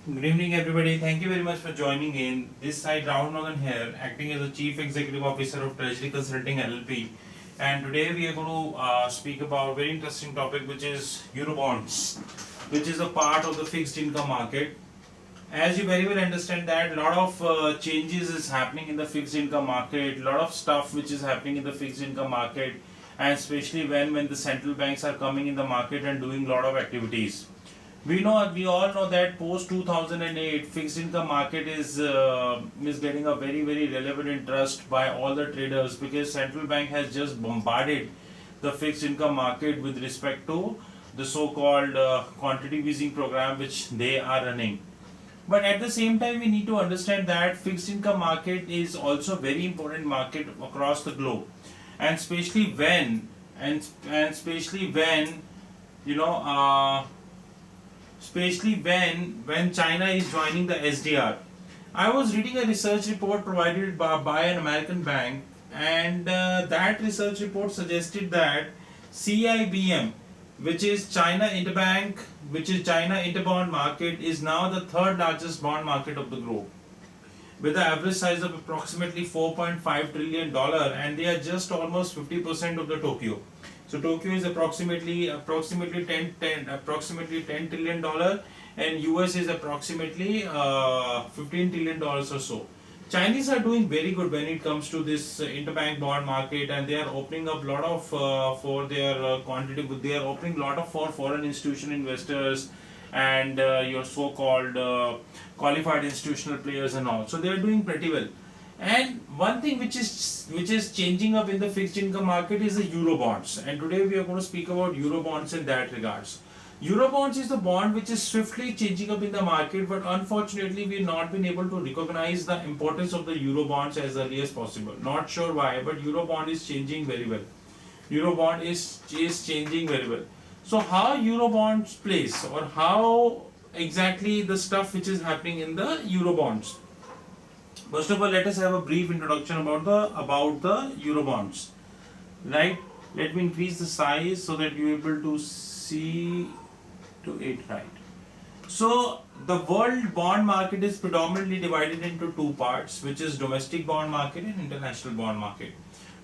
Good evening, everybody. Thank you very much for joining in. This side, Rahul Magan here, acting as the Chief Executive Officer of Treasury Consulting LLP. And today we are going to speak about a very interesting topic, which is Eurobonds, which is a part of the fixed income market. As you very well understand that a lot of changes is happening in the fixed income market, a lot of stuff which is happening in the fixed income market, and especially when the central banks are coming in the market and doing a lot of activities. We all know that post 2008 fixed income market is getting a very relevant interest by all the traders because central bank has just bombarded the fixed income market with respect to the so-called quantitative easing program which they are running. But at the same time, we need to understand that fixed income market is also a very important market across the globe, and especially when you know, especially when China is joining the SDR. I was reading a research report provided by an American bank, and that research report suggested that CIBM, which is China Interbond market, is now the third largest bond market of the globe, with an average size of approximately $4.5 trillion, and they are just almost 50% of the Tokyo. So Tokyo is approximately 10 trillion dollar, and US is approximately 15 trillion dollars or so. Chinese are doing very good when it comes to this interbank bond market, and they are opening up a lot of for their quantitative. They are opening a lot of for foreign institutional investors and your so-called qualified institutional players and all. So they are doing pretty well. And one thing which is changing up in the fixed income market is the Eurobonds. And today we are going to speak about Eurobonds in that regards. Eurobonds is the bond which is swiftly changing up in the market, but unfortunately we have not been able to recognize the importance of the Eurobonds as early as possible. Not sure why, but Eurobond is changing very well. Eurobond is changing very well. So how Eurobonds plays, or how exactly the stuff which is happening in the Eurobonds. First of all, let us have a brief introduction about the Eurobonds. Right? Let me increase the size so that you are able to see to it right. So the world bond market is predominantly divided into two parts, which is domestic bond market and international bond market.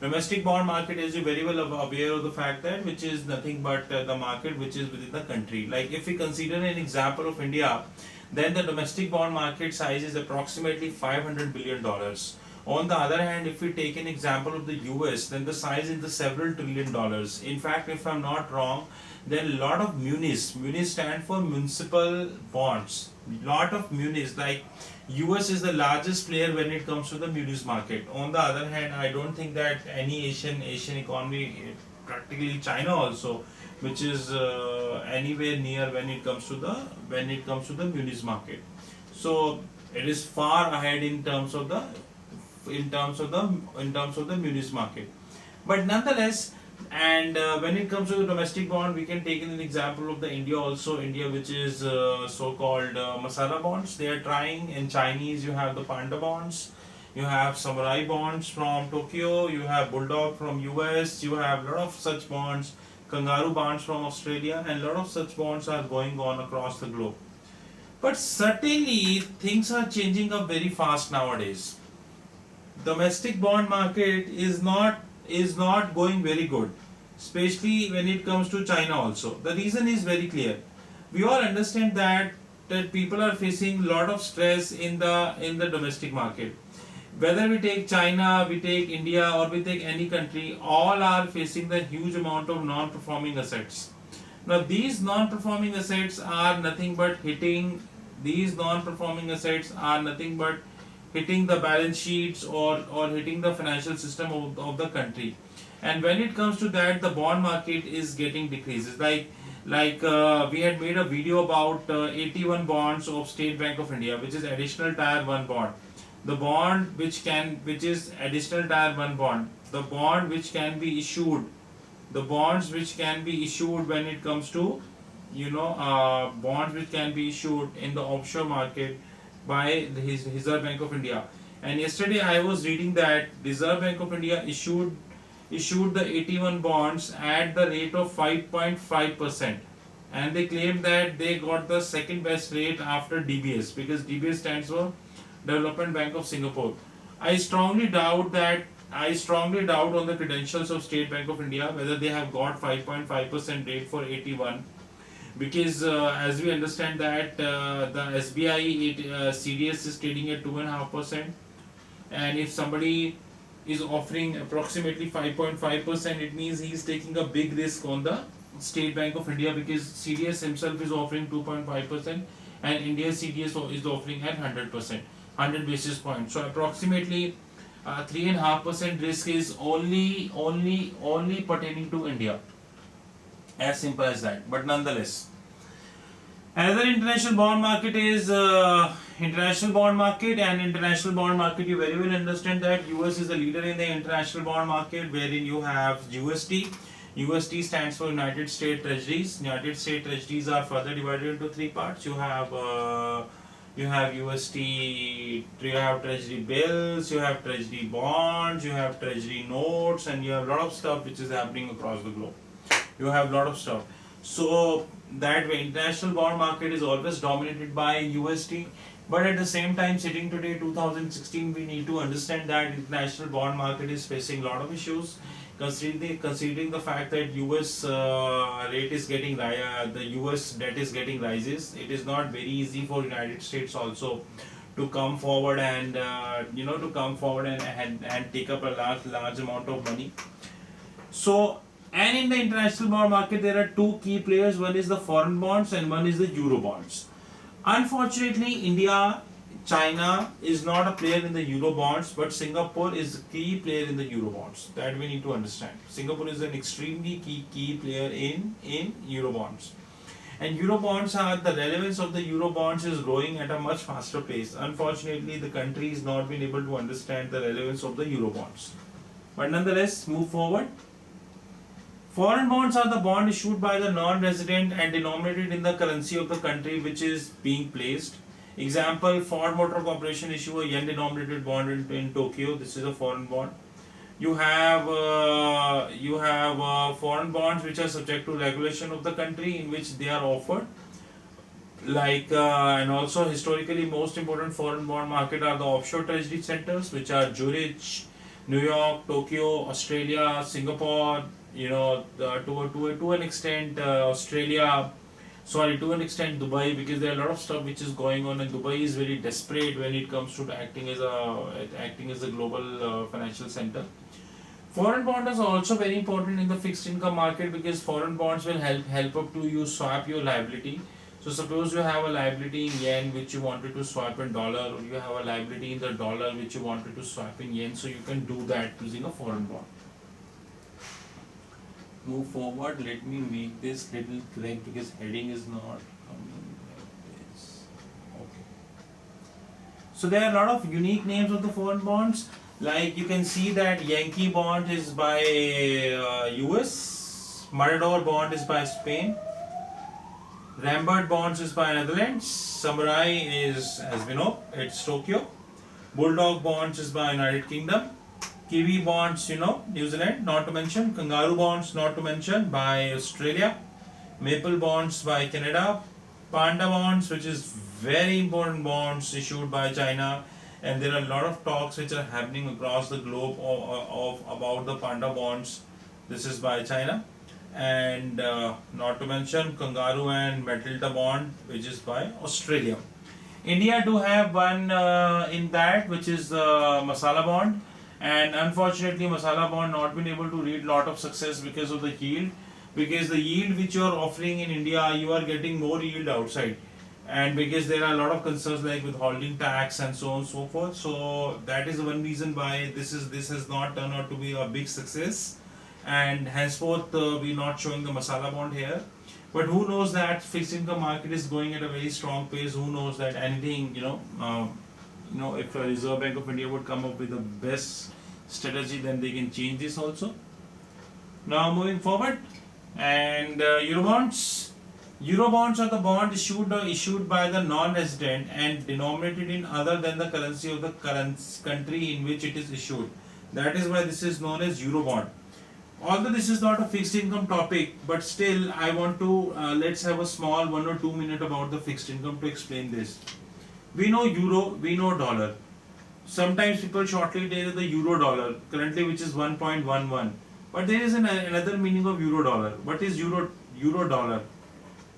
Domestic bond market, as you very well aware of the fact that, which is nothing but the market which is within the country. Like if we consider an example of India, then the domestic bond market size is approximately $500 billion. On the other hand, if we take an example of the US, then the size is the several trillion dollars. In fact, if I'm not wrong, then a lot of munis stand for municipal bonds. Lot of munis, like US is the largest player when it comes to the munis market. On the other hand, I don't think that any Asian economy, practically China also, which is anywhere near when it comes to the munis market. So it is far ahead in terms of the munis market. But nonetheless, and when it comes to the domestic bond, we can take an example of the India also. India, which is so-called masala bonds, they are trying. In Chinese, you have the panda bonds, you have samurai bonds from Tokyo, you have bulldog from US, you have a lot of such bonds, kangaroo bonds from Australia, and a lot of such bonds are going on across the globe. But certainly things are changing up very fast nowadays. Domestic bond market is not going very good, especially when it comes to China also. The reason is very clear. We all understand that people are facing a lot of stress in the domestic market. Whether we take China, we take India, or we take any country, all are facing the huge amount of non-performing assets. Now these non-performing assets are nothing but hitting the balance sheets, or hitting the financial system of the country. And when it comes to that, the bond market is getting decreases. We had made a video about 81 bonds of State Bank of India, which is additional tier 1 bond. The bond which is additional tier 1 bond, the bond which can be issued, the bonds which can be issued when it comes to bonds which can be issued in the offshore market by the Reserve Bank of India. And yesterday I was reading that Reserve Bank of India issued the 81 bonds at the rate of 5.5%, and they claim that they got the second best rate after DBS, because DBS stands for Development Bank of Singapore. I strongly doubt that. I strongly doubt on the credentials of State Bank of India whether they have got 5.5% rate for 81, because as we understand that the SBI CDS is trading at 2.5%, and if somebody is offering approximately 5.5%, it means he is taking a big risk on the State Bank of India, because CDS himself is offering 2.5% and India CDS is offering at 100%, 100 basis points. So approximately 3.5% risk is only pertaining to India. As simple as that. But nonetheless, another international bond market is international bond market. And international bond market, you very well understand that US is the leader in the international bond market, wherein you have USD. USD stands for United States Treasuries. United States Treasuries are further divided into three parts. You have USD, you have Treasury bills, you have Treasury bonds, you have Treasury notes, and you have a lot of stuff which is happening across the globe. You have a lot of stuff. So that way, international bond market is always dominated by USD. But at the same time, sitting today 2016, we need to understand that international bond market is facing a lot of issues, considering the fact that US rate is getting the US debt is getting rises. It is not very easy for United States also to come forward and and take up a large amount of money. So, and in the international bond market, there are two key players. One is the foreign bonds and one is the Eurobonds. Unfortunately, India, China is not a player in the Eurobonds, but Singapore is a key player in the Eurobonds. That we need to understand. Singapore is an extremely key player in Eurobonds. And Eurobonds are, the relevance of the Eurobonds is growing at a much faster pace. Unfortunately, the country has not been able to understand the relevance of the Eurobonds. But nonetheless, move forward. Foreign bonds are the bond issued by the non-resident and denominated in the currency of the country which is being placed. Example, Ford Motor Corporation issue a yen-denominated bond in Tokyo. This is a foreign bond. You have foreign bonds which are subject to regulation of the country in which they are offered. And also historically, most important foreign bond market are the offshore treasury centers, which are Zurich, New York, Tokyo, Australia, Singapore. To an extent Australia, to an extent Dubai, because there are a lot of stuff which is going on, and Dubai is very desperate when it comes to acting as a global financial center. Foreign bonds are also very important in the fixed income market, because foreign bonds will help up to you swap your liability. So suppose you have a liability in yen which you wanted to swap in dollar, or you have a liability in the dollar which you wanted to swap in yen, so you can do that using a foreign bond. Move forward. Let me make this little correct because heading is not coming like this. Okay. So there are a lot of unique names of the foreign bonds. Like you can see that Yankee bond is by US, Matador bond is by Spain, Rambert bonds is by Netherlands, Samurai is, as we know, it's Tokyo, Bulldog bonds is by United Kingdom, Kiwi bonds, New Zealand, not to mention, Kangaroo bonds, not to mention, by Australia, Maple bonds by Canada, Panda bonds, which is very important bonds issued by China, and there are a lot of talks which are happening across the globe about the Panda bonds. This is by China, and not to mention Kangaroo and Matilda bond, which is by Australia. India do have one in that, which is Masala bond. And unfortunately, Masala bond not been able to read lot of success because of the yield. Because the yield which you are offering in India, you are getting more yield outside. And because there are a lot of concerns like withholding tax and so on and so forth. So that is one reason why this has not turned out to be a big success. And henceforth, we're not showing the Masala bond here. But who knows that fixed income market is going at a very strong pace. Who knows that anything, if Reserve Bank of India would come up with the best strategy, then they can change this also. Now moving forward, and Eurobonds. Eurobonds are the bond issued by the non-resident and denominated in other than the currency of the country in which it is issued. That is why this is known as Eurobond. Although this is not a fixed income topic, but still I want to let's have a small 1 or 2 minute about the fixed income to explain this. We know euro, we know dollar. Sometimes people shortly take the euro dollar currently, which is 1.11, but there is another meaning of euro dollar. What is euro dollar?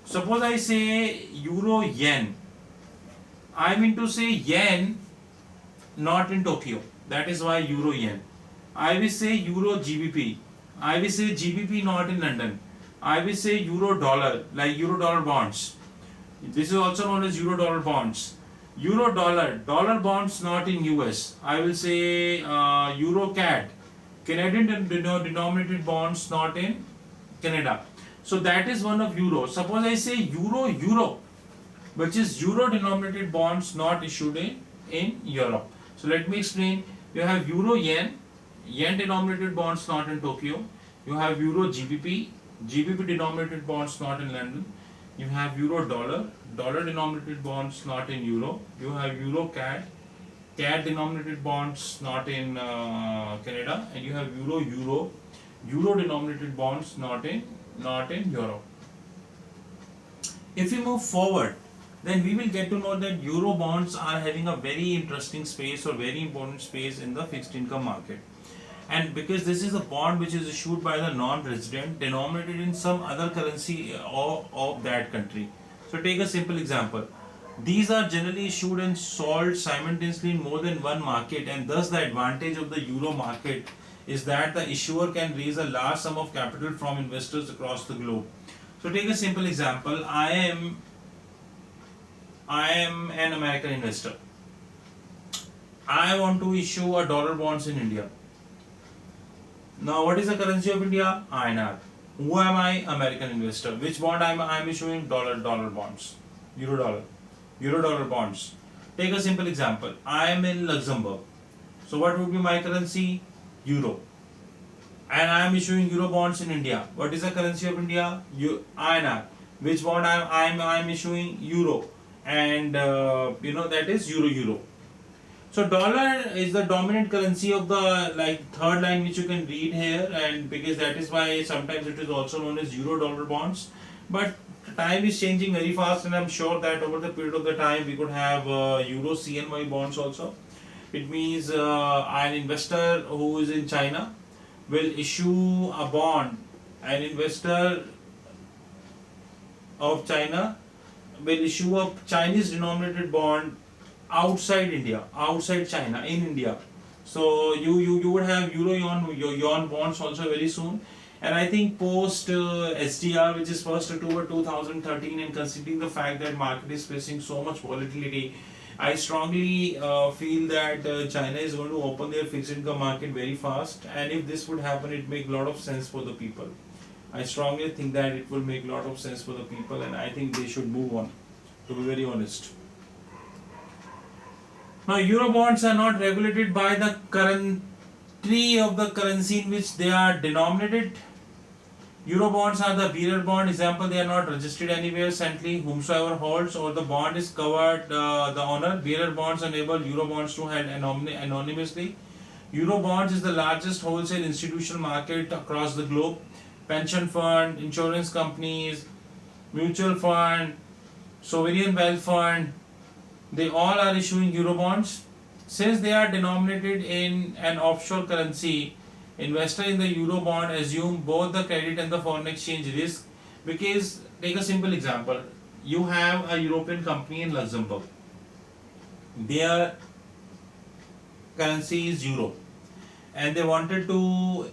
Suppose I say euro yen, I mean to say yen not in Tokyo, that is why euro yen. I will say euro gbp, I will say gbp not in London. I will say euro dollar, like euro dollar bonds. This is also known as euro dollar bonds. Euro dollar bonds not in US. I will say euro CAD, Canadian denominated bonds not in Canada. So that is one of euro. Suppose I say euro, which is euro denominated bonds not issued in Europe. So let me explain. You have euro yen denominated bonds not in Tokyo. You have euro gbp denominated bonds not in London. You have euro dollar denominated bonds not in euro. You have euro CAD denominated bonds not in Canada, and you have euro denominated bonds not in Europe. If we move forward, then we will get to know that euro bonds are having a very interesting space or very important space in the fixed income market. And because this is a bond which is issued by the non-resident, denominated in some other currency of that country. So take a simple example. These are generally issued and sold simultaneously in more than one market, and thus the advantage of the euro market is that the issuer can raise a large sum of capital from investors across the globe. So take a simple example. I am an American investor. I want to issue a dollar bonds in India. Now, what is the currency of India? INR. Who am I? American investor. Which bond I am issuing? Dollar bonds. Euro dollar bonds. Take a simple example. I am in Luxembourg. So what would be my currency? Euro. And I am issuing euro bonds in India. What is the currency of India? INR. Which bond I am issuing? Euro. And that is euro. So dollar is the dominant currency of the third line which you can read here, and because that is why sometimes it is also known as euro dollar bonds. But time is changing very fast, and I'm sure that over the period of the time we could have euro CNY bonds also. It means an investor who is in China will issue a bond. An investor of China will issue a Chinese denominated bond outside China, in India. So you would have euro yuan bonds also very soon. And I think post SDR, which is 1st October 2013, and considering the fact that market is facing so much volatility, I strongly feel that China is going to open their fixed income market very fast. And if this would happen, it make a lot of sense for the people. I strongly think that it will make a lot of sense for the people, and I think they should move on, to be very honest. Now, Eurobonds are not regulated by the country of the currency in which they are denominated. Eurobonds are the bearer bond. Example, they are not registered anywhere centrally. Whomsoever holds or the bond is covered the owner. Bearer bonds enable Eurobonds to held anonymously. Eurobonds is the largest wholesale institutional market across the globe. Pension fund, insurance companies, mutual fund, sovereign wealth fund, they all are issuing Eurobonds. Since they are denominated in an offshore currency, investor in the Eurobond assume both the credit and the foreign exchange risk. Because take a simple example, you have a European company in Luxembourg. Their currency is euro, and they wanted to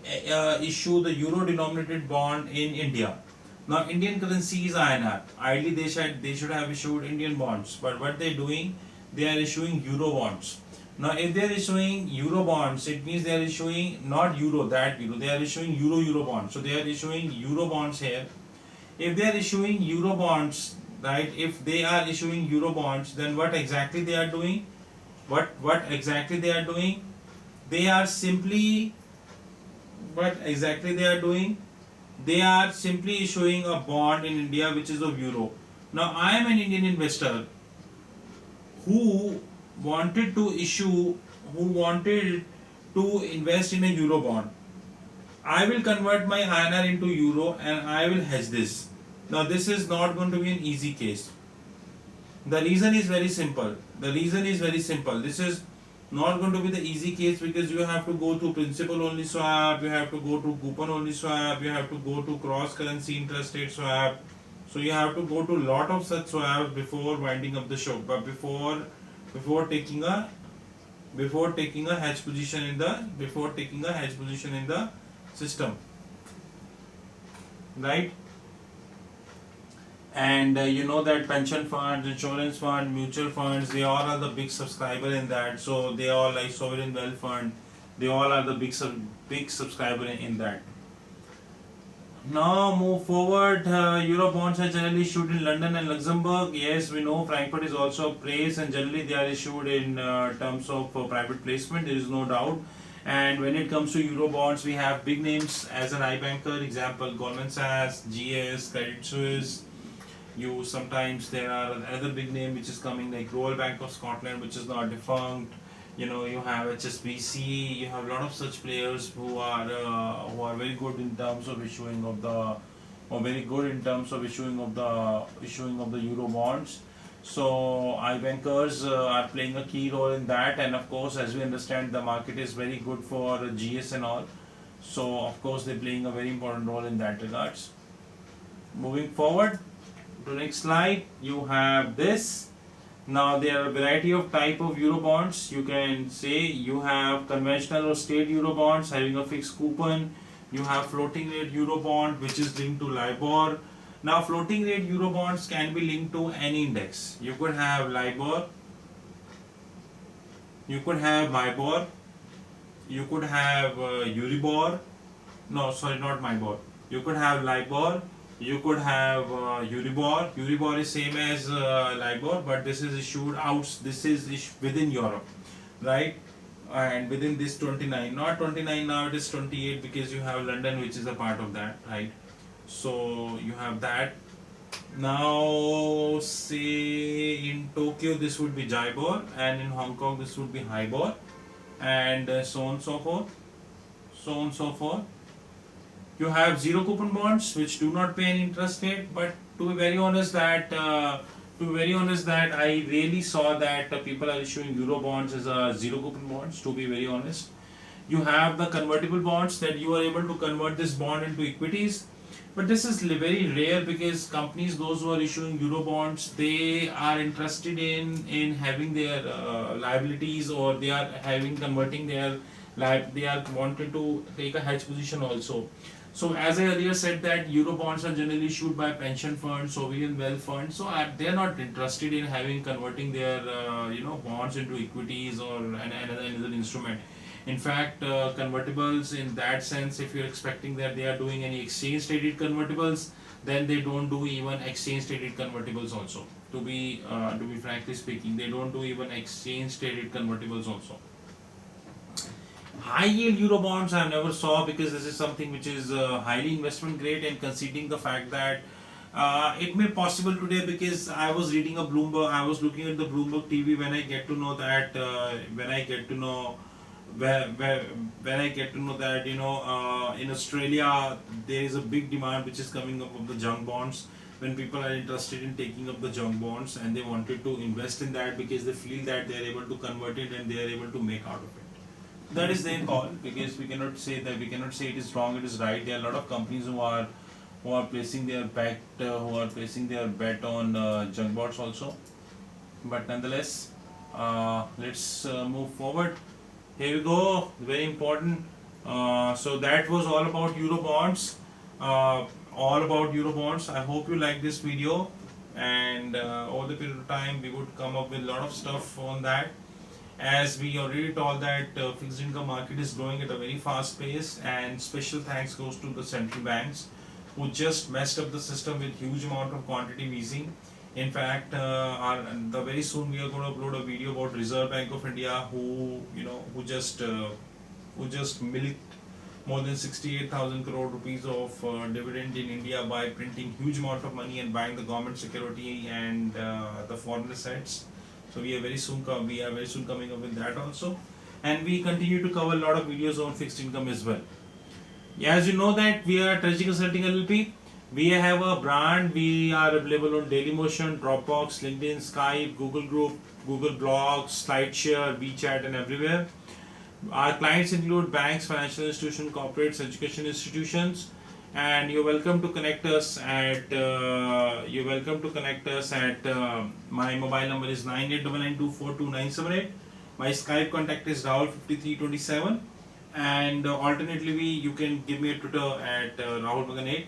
issue the euro denominated bond in India. Now, Indian currency is INR. Ideally, they should have issued Indian bonds, but what they are doing, they are issuing euro bonds. Now, if they are issuing euro bonds, it means they are issuing not euro, they are issuing euro bonds. So they are issuing euro bonds here. If they are issuing euro bonds, right? If they are issuing euro bonds, then what exactly they are doing? What exactly they are doing? They are simply They are simply issuing a bond in India which is of euro. Now, I am an Indian investor who wanted to invest in a euro bond. I will convert my INR into euro and I will hedge this. Now this is not going to be an easy case. The reason is very simple. The reason is very simple. This is not going to be the easy case because you have to go to principal only swap, you have to go to coupon only swap, you have to go to cross currency interest rate swap. So you have to go to lot of such swaps before winding up the show. But before taking a hedge position in the system, right? And you know that pension funds, insurance fund, mutual funds, they all are the big subscriber in that. So they all like sovereign wealth fund, they all are the big subscriber in that. Now move forward. Euro bonds are generally issued in London and Luxembourg. Yes, we know Frankfurt is also a place, and generally they are issued in terms of private placement. There is no doubt. And when it comes to Euro bonds, we have big names as an iBanker. Example: Goldman Sachs, GS, Credit Suisse. You sometimes there are another big name which is coming like Royal Bank of Scotland, which is not defunct. You know, you have HSBC. You have a lot of such players who are very good in terms of issuing of the issuing of the euro bonds. So iBankers are playing a key role in that, and of course, as we understand, the market is very good for GS and all. So of course, they're playing a very important role in that regards. Moving forward to the next slide, you have this. Now there are a variety of type of euro bonds. You can say you have conventional or state euro bonds having a fixed coupon. You have floating rate euro bond which is linked to LIBOR. Now floating rate euro bonds can be linked to any index. You could have LIBOR, you could have MIBOR, you could have Euribor. No, sorry, not MIBOR. You could have LIBOR. You could have Euribor. Euribor is same as LIBOR, but this is issued out. This is within Europe, right? And within this 29, not 29 now, it is 28 because you have London, which is a part of that, right? So you have that. Now, say in Tokyo, this would be JIBOR, and in Hong Kong, this would be HIBOR, and so on and so forth. So on and so forth. You have zero coupon bonds which do not pay any interest rate, but to be very honest that I really saw that people are issuing euro bonds as a zero coupon bonds, to be very honest. You have the convertible bonds that you are able to convert this bond into equities, but this is very rare because companies, those who are issuing euro bonds, they are interested in having their liabilities, or they are having converting their they are wanting to take a hedge position also. So as I earlier said that euro bonds are generally issued by pension funds, sovereign wealth funds. So they are not interested in having converting their bonds into equities or another instrument. In fact, convertibles in that sense, if you're expecting that they are doing any exchange traded convertibles, then they don't do even exchange traded convertibles also. To be frankly speaking, they don't do even exchange traded convertibles also. High yield euro bonds I never saw because this is something which is highly investment grade, and considering the fact that it may possible today because I was reading a Bloomberg, I was looking at the Bloomberg TV when I get to know that when I get to know that in Australia there is a big demand which is coming up of the junk bonds. When people are interested in taking up the junk bonds and they wanted to invest in that because they feel that they are able to convert it and they are able to make out of it. That is their call, because we cannot say it is wrong, it is right. There are a lot of companies who are placing their bet on junk bonds also. But nonetheless, let's move forward. Here we go. Very important. So that was all about euro bonds. I hope you like this video, and over the period of time we would come up with a lot of stuff on that. As we already told that fixed income market is growing at a very fast pace, and special thanks goes to the central banks who just messed up the system with huge amount of quantitative easing. In fact, very soon we are going to upload a video about Reserve Bank of India who just milked more than 68,000 crore rupees of dividend in India by printing huge amount of money and buying the government security and the foreign assets. So we are very soon coming up with that also, and we continue to cover a lot of videos on fixed income as well. As you know that we are Strategy Consulting LLP. We have a brand. We are available on Dailymotion, Dropbox, LinkedIn, Skype, Google Group, Google Blogs, SlideShare, WeChat, and everywhere. Our clients include banks, financial institutions, corporates, education institutions, and you're welcome to connect us at my mobile number is 9899242978. My Skype contact is Rahul5327, and alternatively you can give me a Twitter at Rahul Magan 8.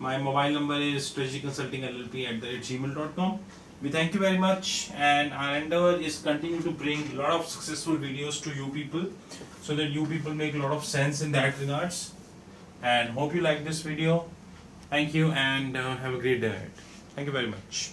My mobile number is Strategy Consulting LLP @gmail.com. We thank you very much, and our endeavor is continue to bring a lot of successful videos to you people, so that you people make a lot of sense in that regards. And hope you like this video. Thank you, and have a great day ahead. Thank you very much.